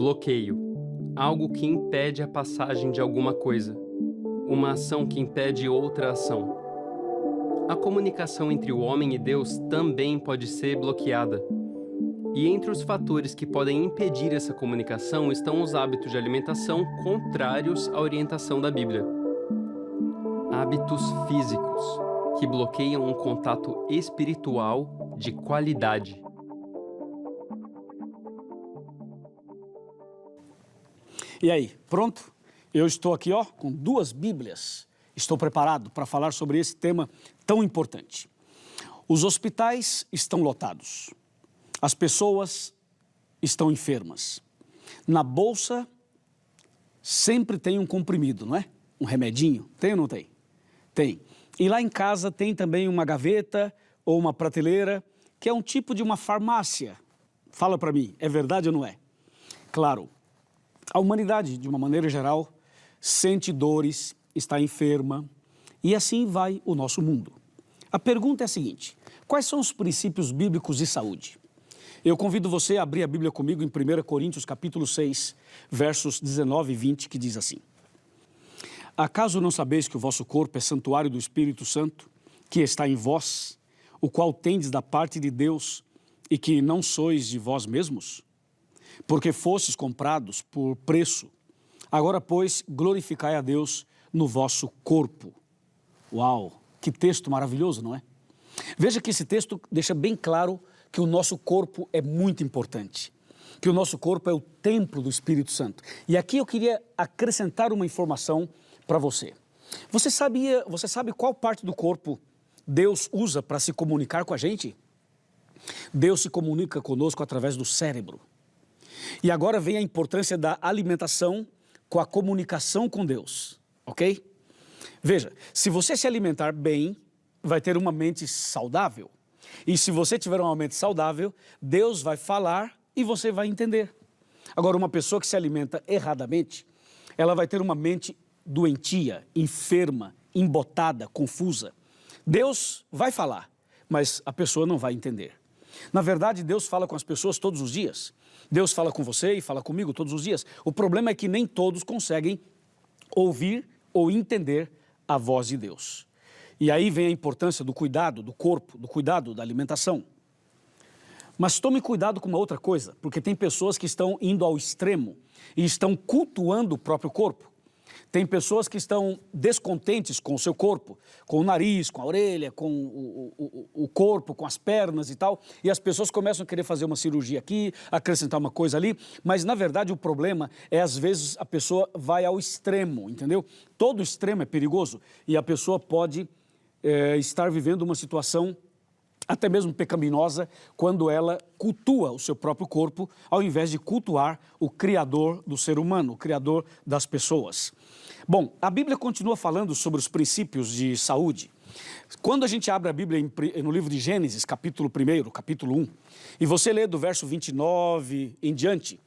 Bloqueio. Algo que impede a passagem de alguma coisa. Uma ação que impede outra ação. A comunicação entre o homem e Deus também pode ser bloqueada. E entre os fatores que podem impedir essa comunicação estão os hábitos de alimentação contrários à orientação da Bíblia. Hábitos físicos, que bloqueiam um contato espiritual de qualidade. E aí, pronto? Eu estou aqui, com 2 Bíblias. Estou preparado para falar sobre esse tema tão importante. Os hospitais estão lotados. As pessoas estão enfermas. Na bolsa sempre tem um comprimido, não é? Um remedinho. Tem ou não tem? Tem. E lá em casa tem também uma gaveta ou uma prateleira, que é um tipo de uma farmácia. Fala para mim, é verdade ou não é? Claro. A humanidade, de uma maneira geral, sente dores, está enferma, e assim vai o nosso mundo. A pergunta é a seguinte: quais são os princípios bíblicos de saúde? Eu convido você a abrir a Bíblia comigo em 1 Coríntios capítulo 6, versos 19 e 20, que diz assim: Acaso não sabeis que o vosso corpo é santuário do Espírito Santo, que está em vós, o qual tendes da parte de Deus, e que não sois de vós mesmos? Porque fostes comprados por preço. Agora, pois, glorificai a Deus no vosso corpo. Uau, que texto maravilhoso, não é? Veja que esse texto deixa bem claro que o nosso corpo é muito importante, que o nosso corpo é o templo do Espírito Santo. E aqui eu queria acrescentar uma informação para você. Você sabe qual parte do corpo Deus usa para se comunicar com a gente? Deus se comunica conosco através do cérebro. E agora vem a importância da alimentação com a comunicação com Deus, ok? Veja, se você se alimentar bem, vai ter uma mente saudável. E se você tiver uma mente saudável, Deus vai falar e você vai entender. Agora, uma pessoa que se alimenta erradamente, ela vai ter uma mente doentia, enferma, embotada, confusa. Deus vai falar, mas a pessoa não vai entender. Na verdade, Deus fala com as pessoas todos os dias. Deus fala com você e fala comigo todos os dias. O problema é que nem todos conseguem ouvir ou entender a voz de Deus. E aí vem a importância do cuidado do corpo, do cuidado da alimentação. Mas tome cuidado com uma outra coisa, porque tem pessoas que estão indo ao extremo e estão cultuando o próprio corpo. Tem pessoas que estão descontentes com o seu corpo, com o nariz, com a orelha, com o corpo, com as pernas e tal. E as pessoas começam a querer fazer uma cirurgia aqui, acrescentar uma coisa ali. Mas, na verdade, o problema é, às vezes, a pessoa vai ao extremo, entendeu? Todo extremo é perigoso e a pessoa pode estar vivendo uma situação até mesmo pecaminosa, quando ela cultua o seu próprio corpo, ao invés de cultuar o Criador do ser humano, o Criador das pessoas. Bom, a Bíblia continua falando sobre os princípios de saúde. Quando a gente abre a Bíblia no livro de Gênesis, capítulo 1, capítulo 1, e você lê do verso 29 em diante,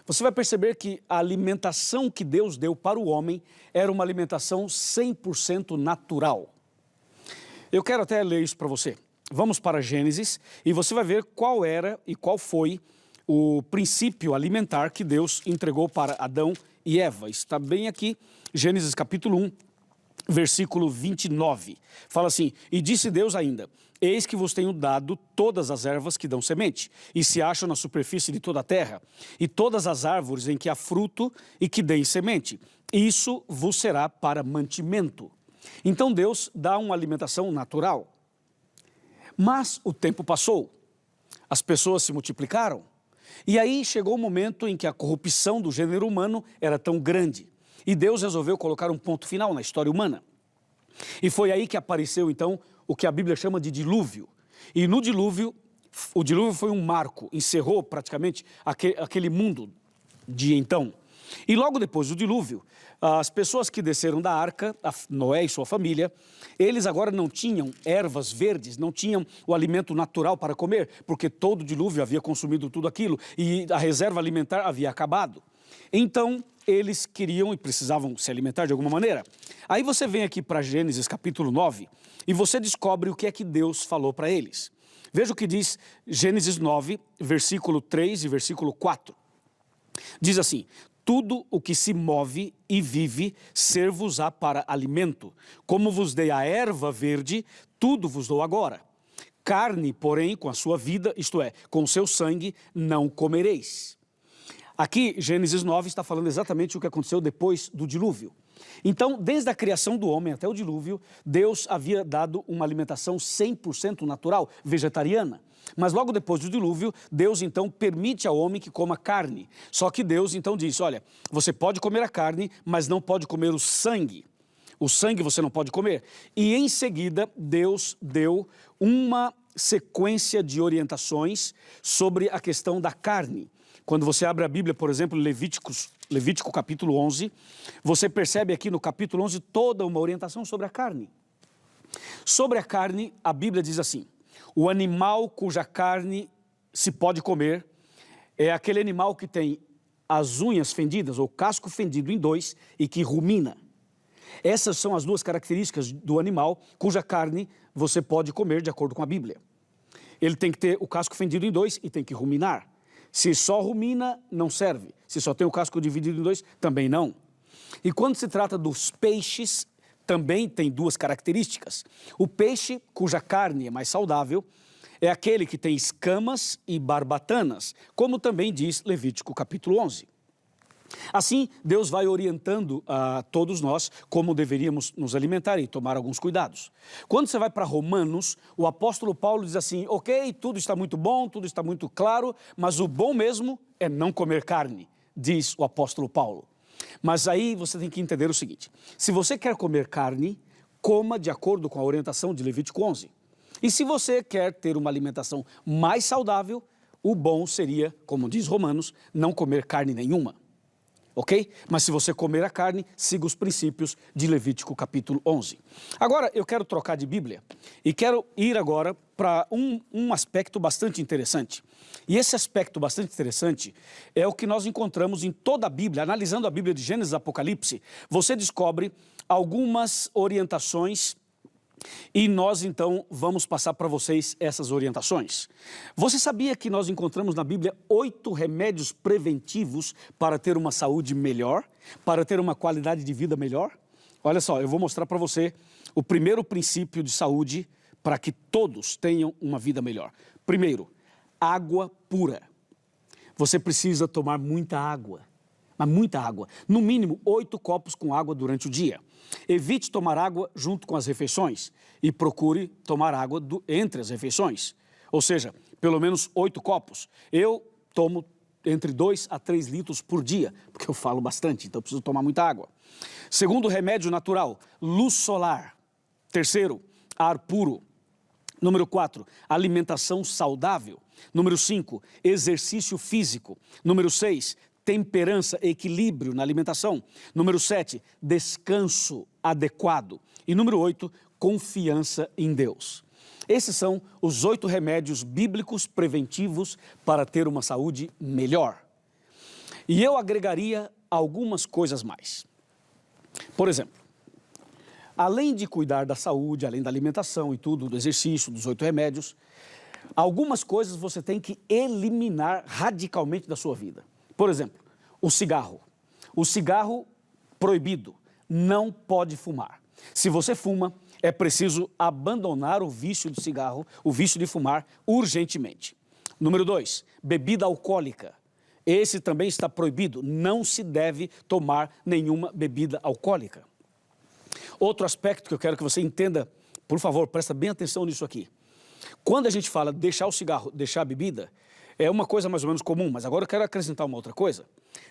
você vai perceber que a alimentação que Deus deu para o homem era uma alimentação 100% natural. Eu quero até ler isso para você. Vamos para Gênesis e você vai ver qual era e qual foi o princípio alimentar que Deus entregou para Adão e Eva. Está bem aqui, Gênesis capítulo 1, versículo 29. Fala assim: E disse Deus ainda: Eis que vos tenho dado todas as ervas que dão semente, e se acham na superfície de toda a terra, e todas as árvores em que há fruto e que deem semente. Isso vos será para mantimento. Então Deus dá uma alimentação natural. Mas o tempo passou, as pessoas se multiplicaram, e aí chegou o momento em que a corrupção do gênero humano era tão grande, e Deus resolveu colocar um ponto final na história humana. E foi aí que apareceu então o que a Bíblia chama de dilúvio. E no dilúvio, o dilúvio foi um marco, encerrou praticamente aquele mundo de então. E logo depois do dilúvio, as pessoas que desceram da arca, Noé e sua família, eles agora não tinham ervas verdes, não tinham o alimento natural para comer, porque todo o dilúvio havia consumido tudo aquilo e a reserva alimentar havia acabado. Então, eles queriam e precisavam se alimentar de alguma maneira. Aí você vem aqui para Gênesis capítulo 9 e você descobre o que é que Deus falou para eles. Veja o que diz Gênesis 9, versículo 3 e versículo 4. Diz assim: tudo o que se move e vive ser-vos-á para alimento. Como vos dei a erva verde, tudo vos dou agora. Carne, porém, com a sua vida, isto é, com o seu sangue, não comereis. Aqui, Gênesis 9 está falando exatamente o que aconteceu depois do dilúvio. Então, desde a criação do homem até o dilúvio, Deus havia dado uma alimentação 100% natural, vegetariana. Mas logo depois do dilúvio, Deus então permite ao homem que coma carne. Só que Deus então diz: olha, você pode comer a carne, mas não pode comer o sangue. O sangue você não pode comer. E em seguida, Deus deu uma sequência de orientações sobre a questão da carne. Quando você abre a Bíblia, por exemplo, Levítico capítulo 11, você percebe aqui no capítulo 11 toda uma orientação sobre a carne. Sobre a carne, a Bíblia diz assim: o animal cuja carne se pode comer é aquele animal que tem as unhas fendidas, ou casco fendido em dois, e que rumina. Essas são as duas características do animal cuja carne você pode comer de acordo com a Bíblia. Ele tem que ter o casco fendido em dois e tem que ruminar. Se só rumina, não serve. Se só tem o casco dividido em dois, também não. E quando se trata dos peixes, também tem duas características. O peixe, cuja carne é mais saudável, é aquele que tem escamas e barbatanas, como também diz Levítico capítulo 11. Assim, Deus vai orientando a todos nós como deveríamos nos alimentar e tomar alguns cuidados. Quando você vai para Romanos, o apóstolo Paulo diz assim: ok, tudo está muito bom, tudo está muito claro, mas o bom mesmo é não comer carne, diz o apóstolo Paulo. Mas aí você tem que entender o seguinte: se você quer comer carne, coma de acordo com a orientação de Levítico 11. E se você quer ter uma alimentação mais saudável, o bom seria, como diz Romanos, não comer carne nenhuma. Ok? Mas se você comer a carne, siga os princípios de Levítico capítulo 11. Agora, eu quero trocar de Bíblia e quero ir agora para um aspecto bastante interessante. E esse aspecto bastante interessante é o que nós encontramos em toda a Bíblia. Analisando a Bíblia de Gênesis e Apocalipse, você descobre algumas orientações e nós então vamos passar para vocês essas orientações. Você sabia que nós encontramos na Bíblia 8 remédios preventivos para ter uma saúde melhor, para ter uma qualidade de vida melhor? Olha só, eu vou mostrar para você o primeiro princípio de saúde para que todos tenham uma vida melhor. Primeiro, água pura. Você precisa tomar muita água, mas muita água. No mínimo 8 copos com água durante o dia. Evite tomar água junto com as refeições e procure tomar água entre as refeições. Ou seja, pelo menos 8 copos. Eu tomo entre 2 a 3 litros por dia, porque eu falo bastante, então eu preciso tomar muita água. Segundo remédio natural, luz solar. Terceiro, ar puro. Número 4, alimentação saudável. Número 5, exercício físico. Número 6, temperança, equilíbrio na alimentação. Número 7, descanso adequado. E número 8, confiança em Deus. Esses são os 8 remédios bíblicos preventivos para ter uma saúde melhor. E eu agregaria algumas coisas mais. Por exemplo, além de cuidar da saúde, além da alimentação e tudo, do exercício, dos 8 remédios, algumas coisas você tem que eliminar radicalmente da sua vida. Por exemplo, o cigarro. O cigarro proibido, não pode fumar. Se você fuma, é preciso abandonar o vício do cigarro, o vício de fumar, urgentemente. Número 2, bebida alcoólica. Esse também está proibido, não se deve tomar nenhuma bebida alcoólica. Outro aspecto que eu quero que você entenda, por favor, presta bem atenção nisso aqui. Quando a gente fala deixar o cigarro, deixar a bebida, é uma coisa mais ou menos comum, mas agora eu quero acrescentar uma outra coisa.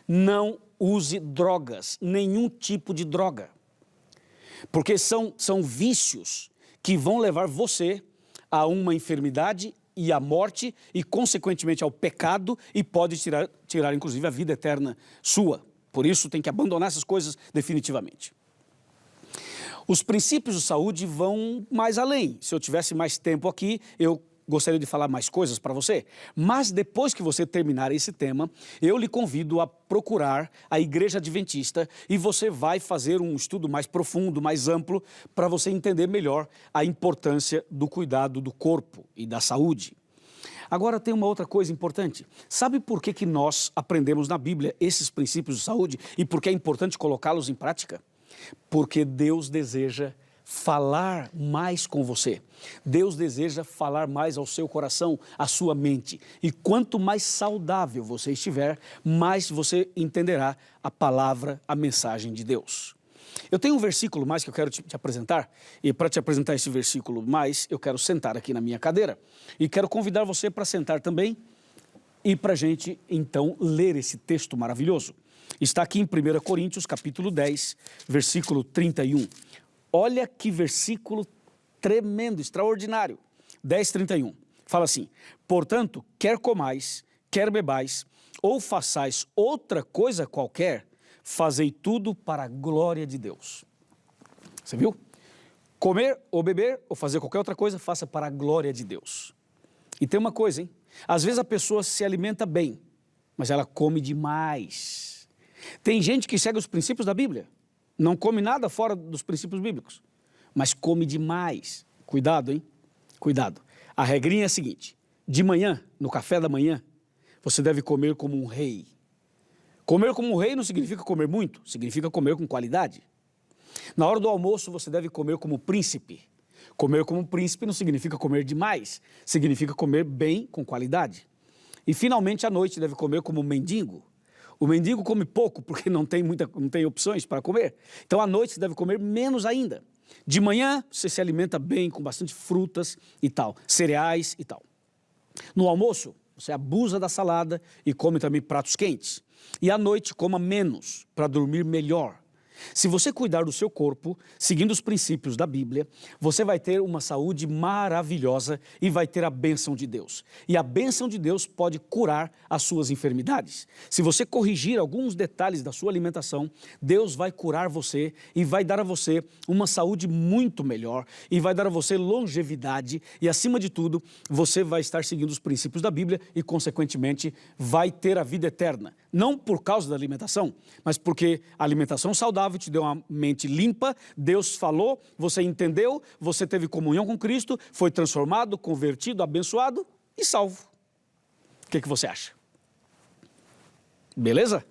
Não use drogas, nenhum tipo de droga. Porque são vícios que vão levar você a uma enfermidade e à morte e, consequentemente, ao pecado e pode tirar inclusive, a vida eterna sua. Por isso, tem que abandonar essas coisas definitivamente. Os princípios de saúde vão mais além. Se eu tivesse mais tempo aqui, eu gostaria de falar mais coisas para você. Mas depois que você terminar esse tema, eu lhe convido a procurar a Igreja Adventista e você vai fazer um estudo mais profundo, mais amplo, para você entender melhor a importância do cuidado do corpo e da saúde. Agora tem uma outra coisa importante. Sabe por que nós aprendemos na Bíblia esses princípios de saúde e por que é importante colocá-los em prática? Porque Deus deseja falar mais com você. Deus deseja falar mais ao seu coração, à sua mente. E quanto mais saudável você estiver, mais você entenderá a palavra, a mensagem de Deus. Eu tenho um versículo mais que eu quero te apresentar, e para te apresentar esse versículo mais, eu quero sentar aqui na minha cadeira. E quero convidar você para sentar também e para a gente, então, ler esse texto maravilhoso. Está aqui em 1 Coríntios, capítulo 10, versículo 31. Olha que versículo tremendo, extraordinário. 10:31. Fala assim: portanto, quer comais, quer bebais, ou façais outra coisa qualquer, fazei tudo para a glória de Deus. Você viu? Comer ou beber ou fazer qualquer outra coisa, faça para a glória de Deus. E tem uma coisa, hein? Às vezes a pessoa se alimenta bem, mas ela come demais. Tem gente que segue os princípios da Bíblia, não come nada fora dos princípios bíblicos, mas come demais. Cuidado, hein? Cuidado. A regrinha é a seguinte: de manhã, no café da manhã, você deve comer como um rei. Comer como um rei não significa comer muito, significa comer com qualidade. Na hora do almoço, você deve comer como príncipe. Comer como príncipe não significa comer demais, significa comer bem, com qualidade. E finalmente, à noite, deve comer como um mendigo. O mendigo come pouco, porque não tem opções para comer. Então, à noite, você deve comer menos ainda. De manhã, você se alimenta bem, com bastante frutas e tal, cereais e tal. No almoço, você abusa da salada e come também pratos quentes. E à noite, coma menos, para dormir melhor. Se você cuidar do seu corpo, seguindo os princípios da Bíblia, você vai ter uma saúde maravilhosa e vai ter a bênção de Deus. E a bênção de Deus pode curar as suas enfermidades. Se você corrigir alguns detalhes da sua alimentação, Deus vai curar você e vai dar a você uma saúde muito melhor e vai dar a você longevidade e, acima de tudo, você vai estar seguindo os princípios da Bíblia e, consequentemente, vai ter a vida eterna. Não por causa da alimentação, mas porque a alimentação saudável te deu uma mente limpa, Deus falou, você entendeu, você teve comunhão com Cristo, foi transformado, convertido, abençoado e salvo. O que você acha? Beleza?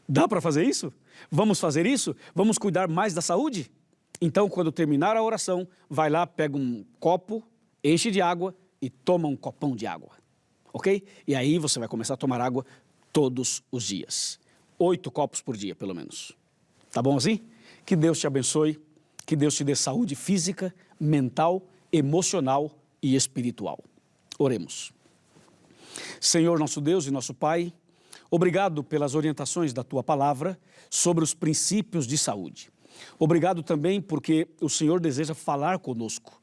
Dá para fazer isso? Vamos fazer isso? Vamos cuidar mais da saúde? Então, quando terminar a oração, vai lá, pega um copo, enche de água e toma um copão de água. Ok? E aí você vai começar a tomar água todos os dias. 8 copos por dia, pelo menos. Tá bom assim? Que Deus te abençoe, que Deus te dê saúde física, mental, emocional e espiritual. Oremos. Senhor, nosso Deus e nosso Pai, obrigado pelas orientações da Tua palavra sobre os princípios de saúde. Obrigado também porque o Senhor deseja falar conosco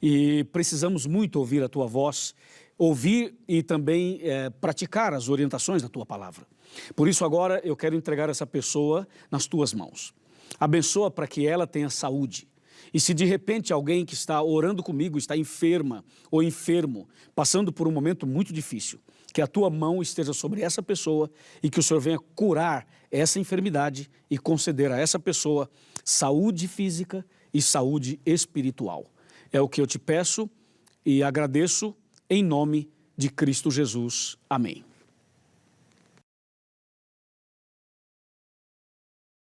e precisamos muito ouvir a Tua voz, ouvir e também praticar as orientações da Tua palavra. Por isso agora eu quero entregar essa pessoa nas Tuas mãos. Abençoa para que ela tenha saúde. E se de repente alguém que está orando comigo está enferma ou enfermo, passando por um momento muito difícil, que a Tua mão esteja sobre essa pessoa e que o Senhor venha curar essa enfermidade e conceder a essa pessoa saúde física e saúde espiritual. É o que eu te peço e agradeço em nome de Cristo Jesus. Amém.